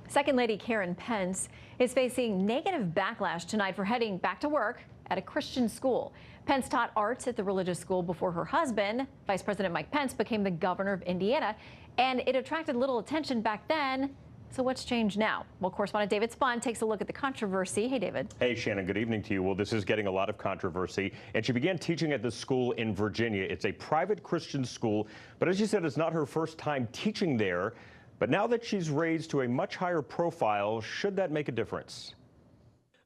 Second Lady Karen Pence is facing negative backlash tonight for heading back to work at a Christian school. Pence taught arts at the religious school before her husband, Vice President Mike Pence, became the governor of Indiana, and it attracted little attention back then. So what's changed now? Well, correspondent David Spahn takes a look at the controversy. Hey, David. Hey, Shannon. Good evening to you. Well, this is getting a lot of controversy, and she began teaching at this school in Virginia. It's a private Christian school, but as you said, it's not her first time teaching there. But now that she's raised to a much higher profile, should that make a difference?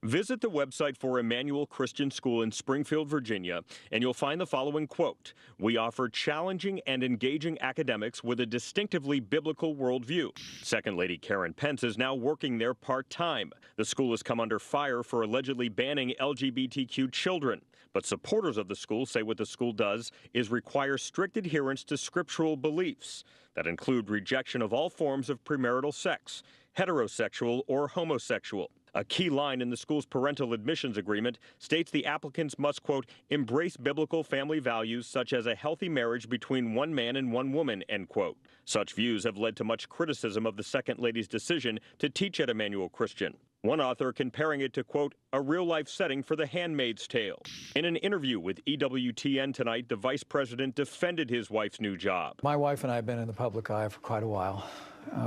Visit the website for Emmanuel Christian School in Springfield, Virginia, and you'll find the following quote: "We offer challenging and engaging academics with a distinctively biblical worldview." Second Lady Karen Pence is now working there part-time. The school has come under fire for allegedly banning LGBTQ children. But supporters of the school say what the school does is require strict adherence to scriptural beliefs that include rejection of all forms of premarital sex, heterosexual or homosexual. A key line in the school's parental admissions agreement states the applicants must, quote, "embrace biblical family values such as a healthy marriage between one man and one woman," end quote. Such views have led to much criticism of the Second Lady's decision to teach at Emmanuel Christian. One author comparing it to, quote, "a real-life setting for The Handmaid's Tale." In an interview with EWTN tonight, the vice president defended his wife's new job. My wife and I have been in the public eye for quite a while.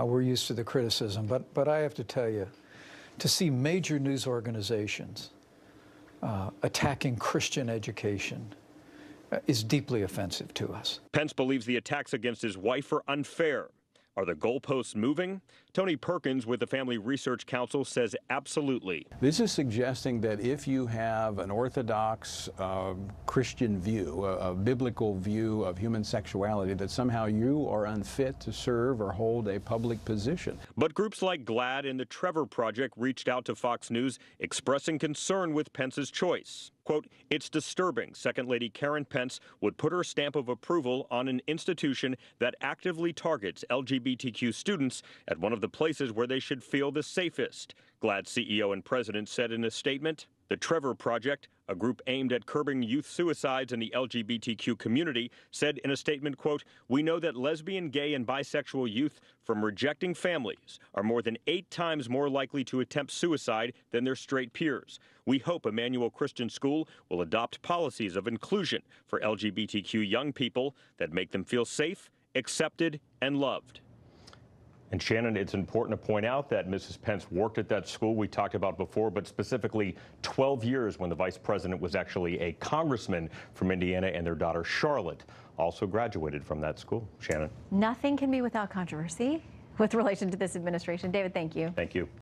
We're used to the criticism, but I have to tell you, to see major news organizations attacking Christian education is deeply offensive to us. Pence believes the attacks against his wife are unfair. Are the goalposts moving? Tony Perkins with the Family Research Council says absolutely. This is suggesting that if you have an orthodox Christian view, a biblical view of human sexuality, that somehow you are unfit to serve or hold a public position. But groups like GLAAD and the Trevor Project reached out to Fox News expressing concern with Pence's choice. Quote, "It's disturbing Second Lady Karen Pence would put her stamp of approval on an institution that actively targets LGBTQ students at one of the places where they should feel the safest," GLAAD CEO and president said in a statement. The Trevor Project, a group aimed at curbing youth suicides in the LGBTQ community, said in a statement, quote, "We know that lesbian, gay, and bisexual youth from rejecting families are more than 8 times more likely to attempt suicide than their straight peers. We hope Emmanuel Christian School will adopt policies of inclusion for LGBTQ young people that make them feel safe, accepted, and loved." And Shannon, it's important to point out that Mrs. Pence worked at that school we talked about before, but specifically 12 years when the vice president was actually a congressman from Indiana, and their daughter Charlotte also graduated from that school. Shannon. Nothing can be without controversy with relation to this administration. David, thank you. Thank you.